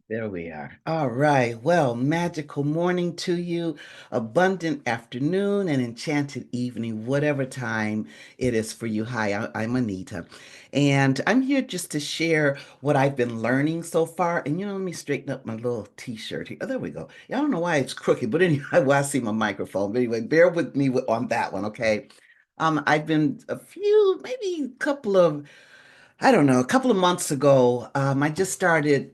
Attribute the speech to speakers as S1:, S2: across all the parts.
S1: There we are. All right. Well, magical morning to you, abundant afternoon, and enchanted evening, whatever time it is for you. Hi, I'm Anita, and I'm here just to share what I've been learning so far. And let me straighten up my little t-shirt here. Oh, there we go. Yeah, I don't know why it's crooked, but anyway, well, I see my microphone. But anyway, bear with me on that one, okay? I've been maybe a couple of, I don't know, a couple of months ago, I just started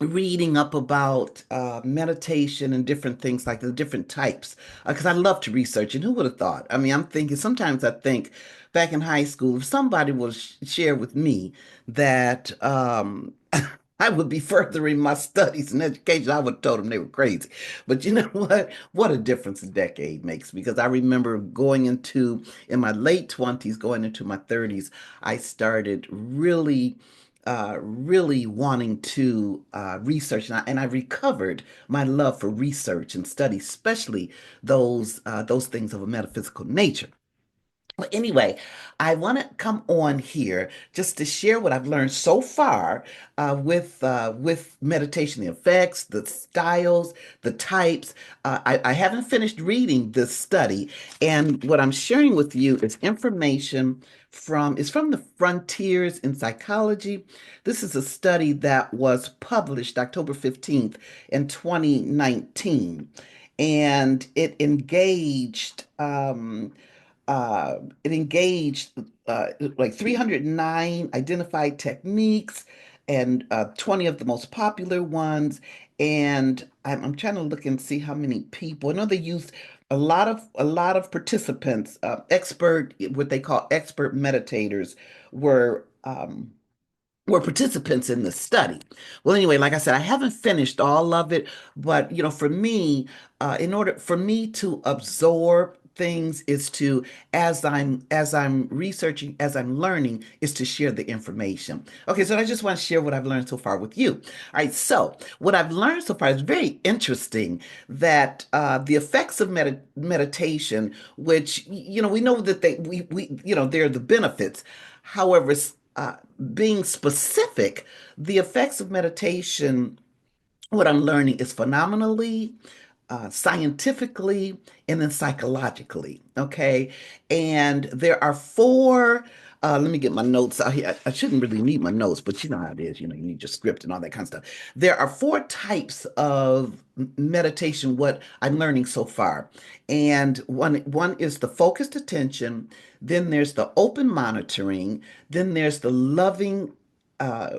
S1: reading up about meditation and different things like the different types because I love to research. And who would have thought? I mean, I'm thinking sometimes I think back in high school, if somebody will share with me that I would be furthering my studies and education, I would have told them they were crazy. But you know what? What a difference a decade makes because I remember in my late 20s, going into my 30s, I started really wanting to research, and I recovered my love for research and study, especially those things of a metaphysical nature. Well, anyway, I want to come on here just to share what I've learned so far with meditation, the effects, the styles, the types. I haven't finished reading this study, and what I'm sharing with you is information from the Frontiers in Psychology. This is a study that was published October 15th in 2019, and it engaged like 309 identified techniques and 20 of the most popular ones. And I'm trying to look and see how many people. I know they used a lot of participants, what they call expert meditators, were were participants in the study. Well, anyway, like I said, I haven't finished all of it, but for me, in order for me to absorb things is to, as I'm researching, as I'm learning, is to share the information. Okay, so I just want to share what I've learned so far with you. All right, so what I've learned so far is very interesting that the effects of meditation, which we know that they're the benefits. However, being specific, the effects of meditation, what I'm learning is phenomenally, scientifically, and then psychologically. Okay. And there are four. Let me get my notes out here. I shouldn't really need my notes, but you know how it is. You need your script and all that kind of stuff. There are four types of meditation, what I'm learning so far. And one is the focused attention, then there's the open monitoring, then there's the uh,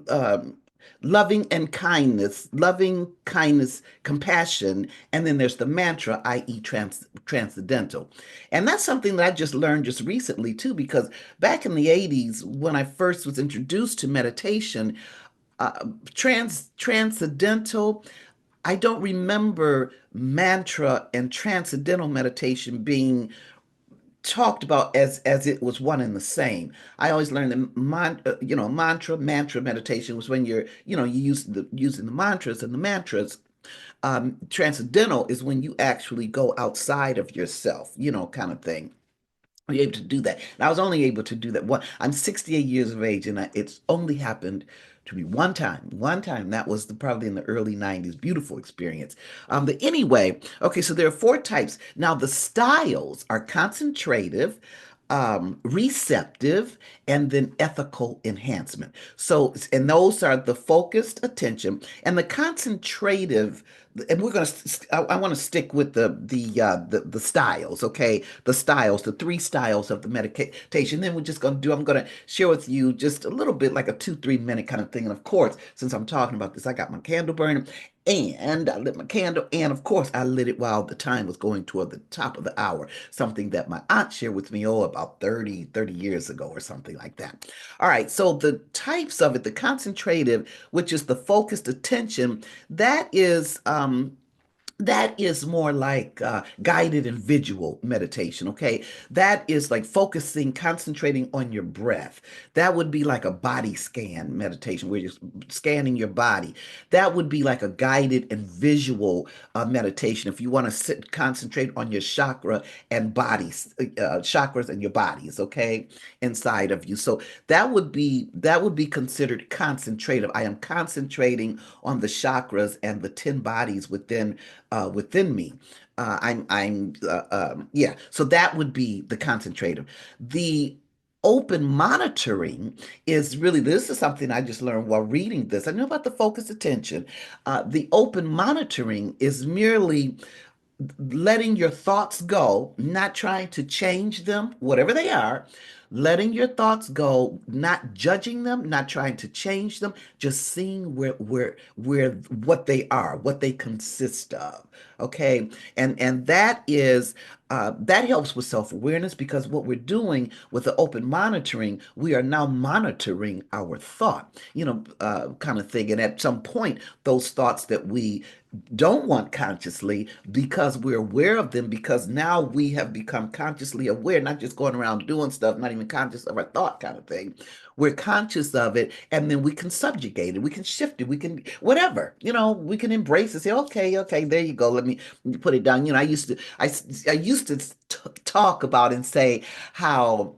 S1: um, loving kindness, compassion, and then there's the mantra, i.e., transcendental. And that's something that I just learned just recently too, because back in the 80s, when I first was introduced to meditation, transcendental, I don't remember mantra and transcendental meditation being talked about as it was one and the same. I always learned that mantra meditation was when you using the mantras, and the mantras. Transcendental is when you actually go outside of yourself, kind of thing. Are you able to do that? And I was only able to do that one. I'm 68 years of age, and it's only happened to me one time. One time. That was probably in the early 90s. Beautiful experience. But anyway, okay, so there are four types. Now, the styles are concentrative, receptive, and then ethical enhancement. So, and those are the focused attention and the concentrative. And we're gonna. I want to stick with the styles, okay? The styles, the three styles of the meditation. Then we're just gonna do. I'm gonna share with you just a little bit, like a 2, 3 minute kind of thing. And of course, since I'm talking about this, I got my candle burning, and I lit my candle, and of course, I lit it while the time was going toward the top of the hour. Something that my aunt shared with me, about 30 years ago, or something like that. All right. So the types of it, the concentrative, which is the focused attention, that is That is more like guided and visual meditation, okay? That is like focusing, concentrating on your breath. That would be like a body scan meditation where you're scanning your body. That would be like a guided and visual meditation if you want to sit, concentrate on your chakra and bodies, chakras and your bodies, okay, inside of you. So that would be considered concentrative. I am concentrating on the chakras and the 10 bodies within me. Yeah. So that would be the concentrative. The open monitoring is really, this is something I just learned while reading this. I know about the focused attention. The open monitoring is merely letting your thoughts go, not trying to change them, whatever they are, letting your thoughts go, not judging them, not trying to change them, just seeing where what they are, what they consist of. Okay. And that is that helps with self-awareness because what we're doing with the open monitoring, we are now monitoring our thought, kind of thing. And at some point, those thoughts that we don't want consciously because we're aware of them because now we have become consciously aware, not just going around doing stuff, not even conscious of our thought kind of thing. We're conscious of it and then we can subjugate it, we can shift it, we can whatever, we can embrace it, say, okay, okay, there you go. Let me put it down. I used to talk about and say how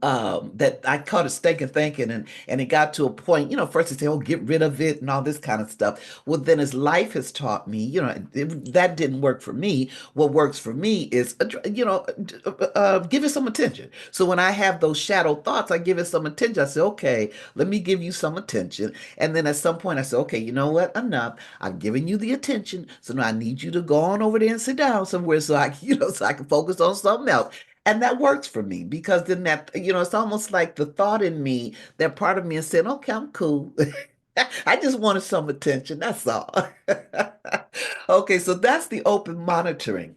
S1: that I caught it stinking thinking, and it got to a point, first they say, oh, get rid of it and all this kind of stuff. Well, then as life has taught me, that didn't work for me. What works for me is, give it some attention. So when I have those shadow thoughts, I give it some attention. I say, okay, let me give you some attention. And then at some point I say, okay, you know what? Enough. I've given you the attention. So now I need you to go on over there and sit down somewhere so so I can focus on something else. And that works for me because then it's almost like the thought in me, that part of me is saying, okay, I'm cool. I just wanted some attention. That's all. Okay, so that's the open monitoring.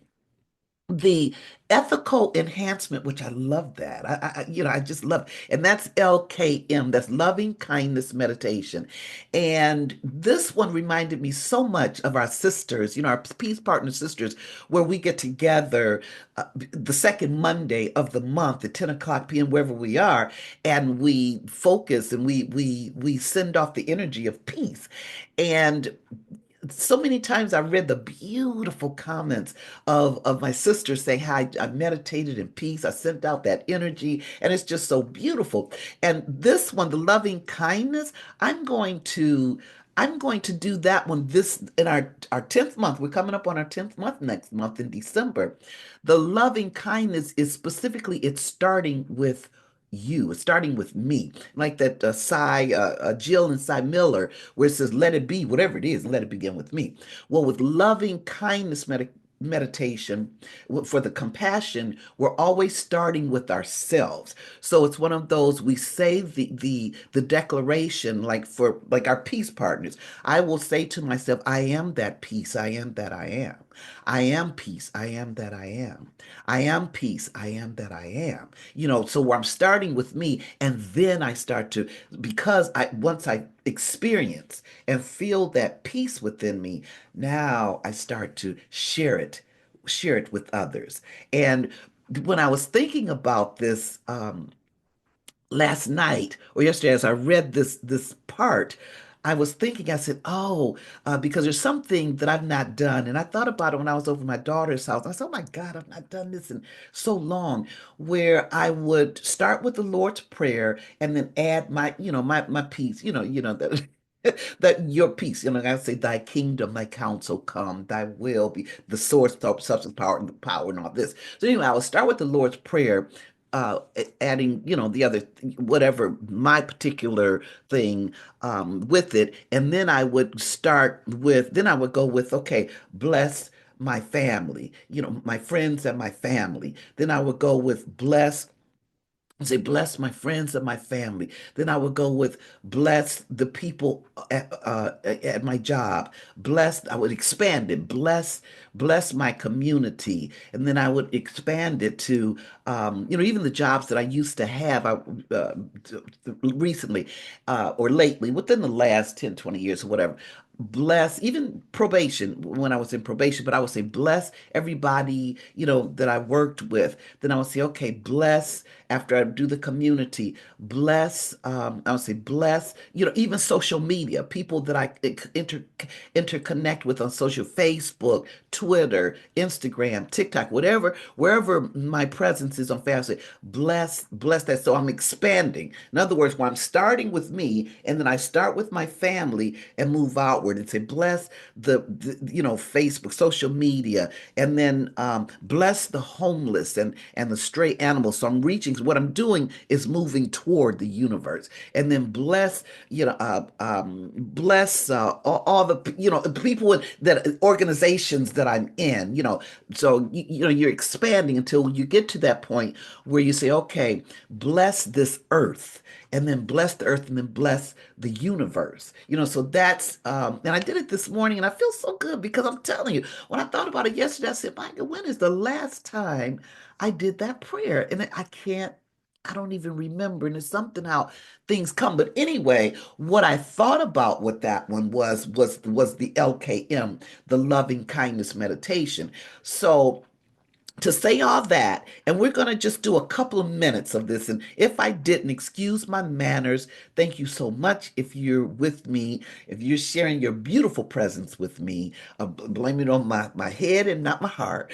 S1: The ethical enhancement, which I love that. I just love, and that's LKM. That's loving kindness meditation. And this one reminded me so much of our sisters, our peace partner sisters, where we get together the second Monday of the month at 10 o'clock p.m. wherever we are, and we focus and we send off the energy of peace. And so many times I read the beautiful comments of my sister saying how I meditated in peace. I sent out that energy, and it's just so beautiful. And this one, the loving kindness, I'm going to I'm going to do that one this in our 10th month. We're coming up on our 10th month next month in December. The loving kindness is specifically it's starting with you. It's starting with me. Like that Jill and Cy Miller, where it says, let it be, whatever it is, let it begin with me. Well, with loving kindness meditation, for the compassion, we're always starting with ourselves. So it's one of those we say the declaration like for like our peace partners. I will say to myself, I am that peace, I am that I am. I am peace, I am that I am. I am peace, I am that I am. So I'm starting with me, and then I start to, because I once I experience and feel that peace within me, now I start to share it with others. And when I was thinking about this last night or yesterday, as I read this part, I was thinking, I said, oh, because there's something that I've not done. And I thought about it when I was over my daughter's house. I said, oh my God, I've not done this in so long, where I would start with the Lord's Prayer and then add my piece, that that your peace, I say, thy kingdom, thy counsel come, thy will be the source of substance, power, and the power, and all this. So anyway, I will start with the Lord's Prayer, adding, the other, whatever, my particular thing with it. And then then I would go with, okay, bless my family, my friends and my family. Then I would go with say, bless my friends and my family. Then I would go with bless the people at my job. I would expand it. Bless my community. And then I would expand it to, even the jobs that I used to have recently or lately, within the last 10, 20 years or whatever. bless even probation when I was in probation, but I would say bless everybody, that I worked with. Then I would say, okay, bless after I do the community, bless, I would say bless, even social media, people that I interconnect with on social, Facebook, Twitter, Instagram, TikTok, whatever, wherever my presence is on Facebook, bless that. So I'm expanding. In other words, when I'm starting with me, and then I start with my family and move outward and say, bless Facebook, social media, and then bless the homeless and the stray animals. So I'm reaching. What I'm doing is moving toward the universe, and then bless all the people that organizations that I'm in. So you're expanding until you get to that point where you say, okay, bless this earth, and then bless the earth, and then bless the universe. So that's and I did it this morning, and I feel so good because I'm telling you, when I thought about it yesterday, I said, Michael, when is the last time I did that prayer? And I don't even remember. And it's something how things come. But anyway, what I thought about what that one was the LKM, the loving kindness meditation. So to say all that, and we're going to just do a couple of minutes of this. And if I didn't, excuse my manners. Thank you so much. If you're with me, if you're sharing your beautiful presence with me, blame it on my head and not my heart.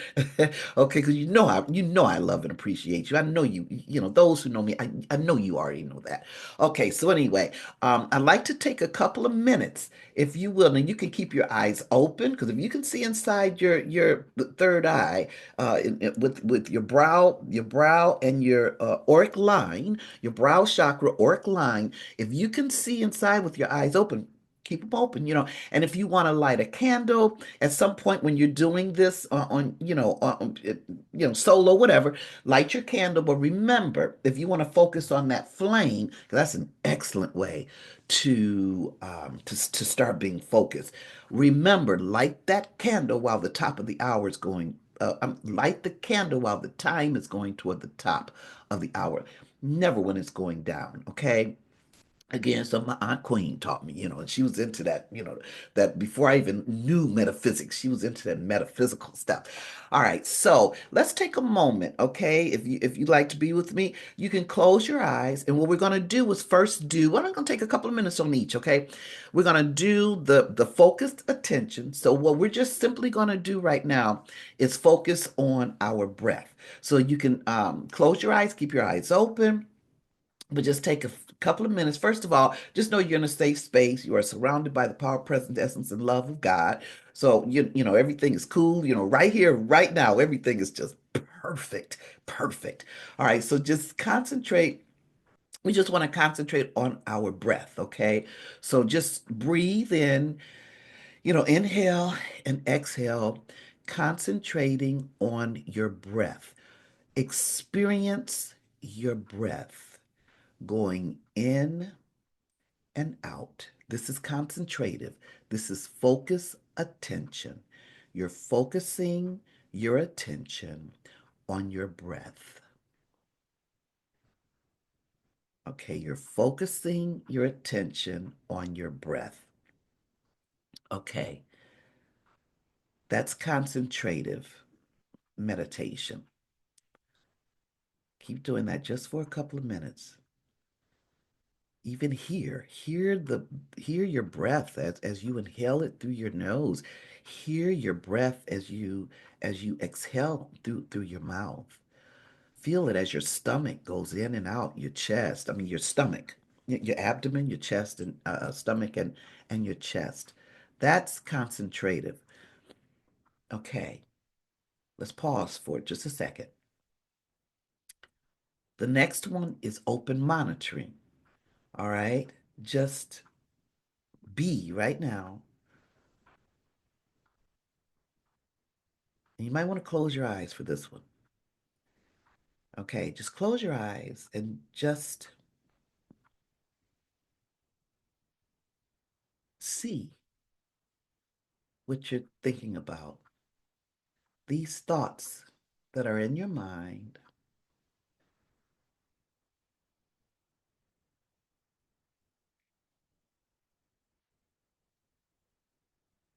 S1: Okay, because I love and appreciate you. I know those who know me, I know you already know that. Okay, so anyway, I'd like to take a couple of minutes, if you will, and you can keep your eyes open, because if you can see inside your third eye, with your brow and your auric line, your brow chakra auric line. If you can see inside with your eyes open, keep them open. And if you want to light a candle at some point when you're doing this solo, whatever, light your candle. But remember, if you want to focus on that flame, 'cause that's an excellent way to start being focused. Remember, light that candle while the top of the hour is going. Light the candle while the time is going toward the top of the hour, never when it's going down. Okay. Again, so my aunt Queen taught me, and she was into that, that before I even knew metaphysics, she was into that metaphysical stuff. All right, so let's take a moment, okay? If you'd like to be with me, you can close your eyes, and what we're gonna do is first do. Well, I'm gonna take a couple of minutes on each, okay? We're gonna do the focused attention. So what we're just simply gonna do right now is focus on our breath. So you can close your eyes, keep your eyes open, but just take a couple of minutes. First of all, just know you're in a safe space. You are surrounded by the power, presence, essence, and love of God. So everything is cool. Right here, right now, everything is just perfect, perfect. All right, so just concentrate. We just want to concentrate on our breath, okay? So just breathe in, inhale and exhale, concentrating on your breath. Experience your breath going in and out. This is concentrative. This is focus attention. You're focusing your attention on your breath. Okay, you're focusing your attention on your breath. Okay, that's concentrative meditation. Keep doing that just for a couple of minutes. Even hear your breath as you inhale it through your nose. Hear your breath as you exhale through your mouth. Feel it as your stomach goes in and out your chest. I mean your stomach, your abdomen, your chest, and stomach, and your chest. That's concentrative. Okay, let's pause for just a second. The next one is open monitoring. All right, just be right now. And you might want to close your eyes for this one. Okay, just close your eyes and just see what you're thinking about. These thoughts that are in your mind,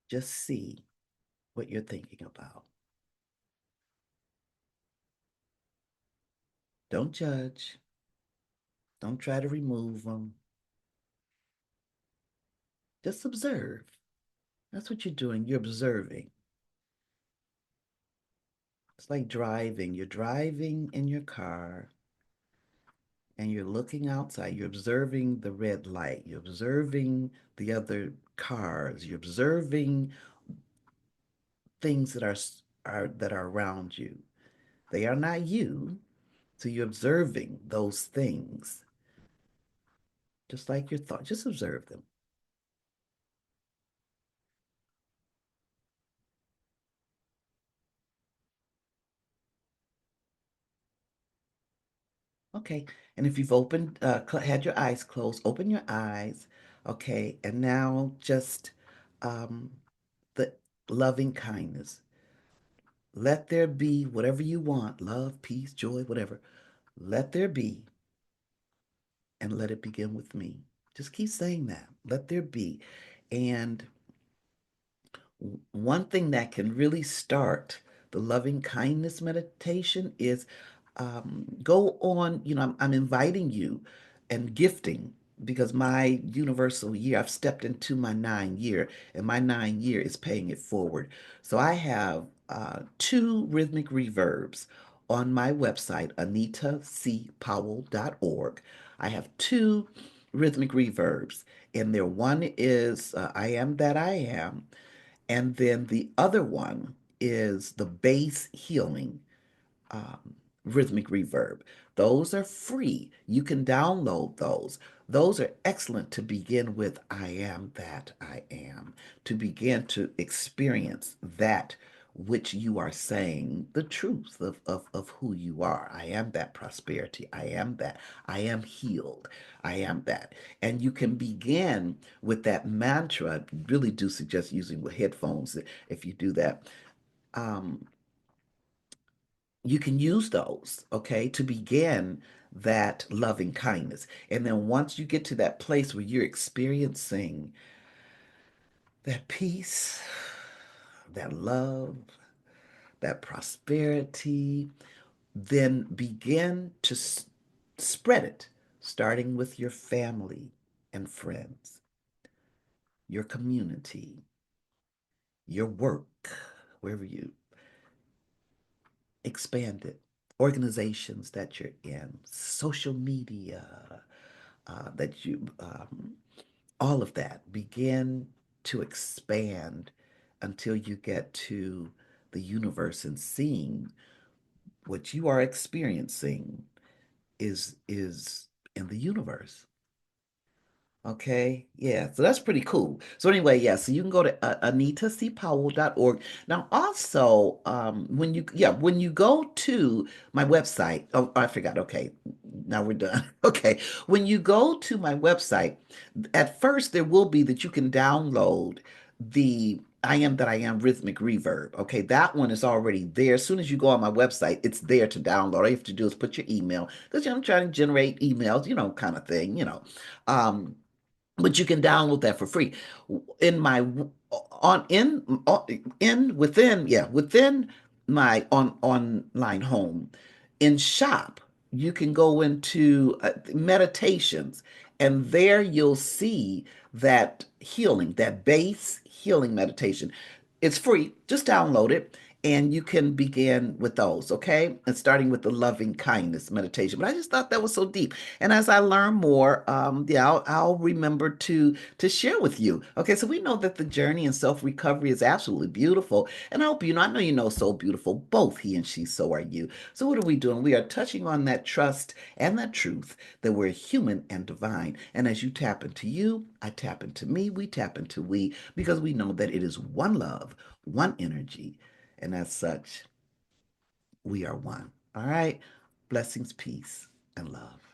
S1: Just see what you're thinking about. Don't judge. Don't try to remove them. Just observe. That's what you're doing. You're observing. It's like driving. You're driving in your car and you're looking outside. You're observing the red light. You're observing the other cars. You're observing things that are around you. They are not you. So you're observing those things, just like your thought. Just observe them. Okay. And if you've had your eyes closed, open your eyes. Okay. And now just um, the loving kindness. Let there be whatever you want, love, peace, joy, whatever. Let there be, and let it begin with me. Just keep saying that. Let there be. And one thing that can really start the loving kindness meditation is go on, I'm inviting you and gifting because my universal year, I've stepped into my 9 year and my 9 year is paying it forward. So I have two rhythmic reverbs on my website, anitacpowell.org. I have two rhythmic reverbs, and there one is I Am That I Am, and then the other one is the bass healing rhythmic reverb. Those are free. You can download those. Those are excellent to begin with. I am that I am, to begin to experience that which you are saying, the truth of who you are. I am that prosperity. I am that. I am healed. I am that. And you can begin with that mantra. I really do suggest using with headphones if you do that. Um, you can use those, okay, to begin that loving kindness. And then once you get to that place where you're experiencing that peace, that love, that prosperity, then begin to spread it, starting with your family and friends, your community, your work, wherever you expand it, organizations that you're in, social media, that you, all of that, begin to expand until you get to the universe and seeing what you are experiencing is in the universe. Okay, yeah, so that's pretty cool. So anyway, yeah, so you can go to anitacpowell.org. Now also, when you go to my website, oh, I forgot, okay, now we're done. Okay, when you go to my website, at first there will be that you can download the I Am That I Am rhythmic reverb. Okay, that one is already there. As soon as you go on my website, it's there to download. All you have to do is put your email, because I'm trying to generate emails, kind of thing, Um, but you can download that for free in my in within yeah within my online home. In shop, you can go into meditations, and there you'll see that healing, that base healing meditation. It's free. Just download it and you can begin with those, okay? And starting with the loving kindness meditation. But I just thought that was so deep. And as I learn more, yeah, I'll remember to share with you. Okay, so we know that the journey in self-recovery is absolutely beautiful. And I hope I know so beautiful, both he and she, so are you. So what are we doing? We are touching on that trust and that truth that we're human and divine. And as you tap into you, I tap into me, we tap into we, because we know that it is one love, one energy. And as such, we are one. All right. Blessings, peace, and love.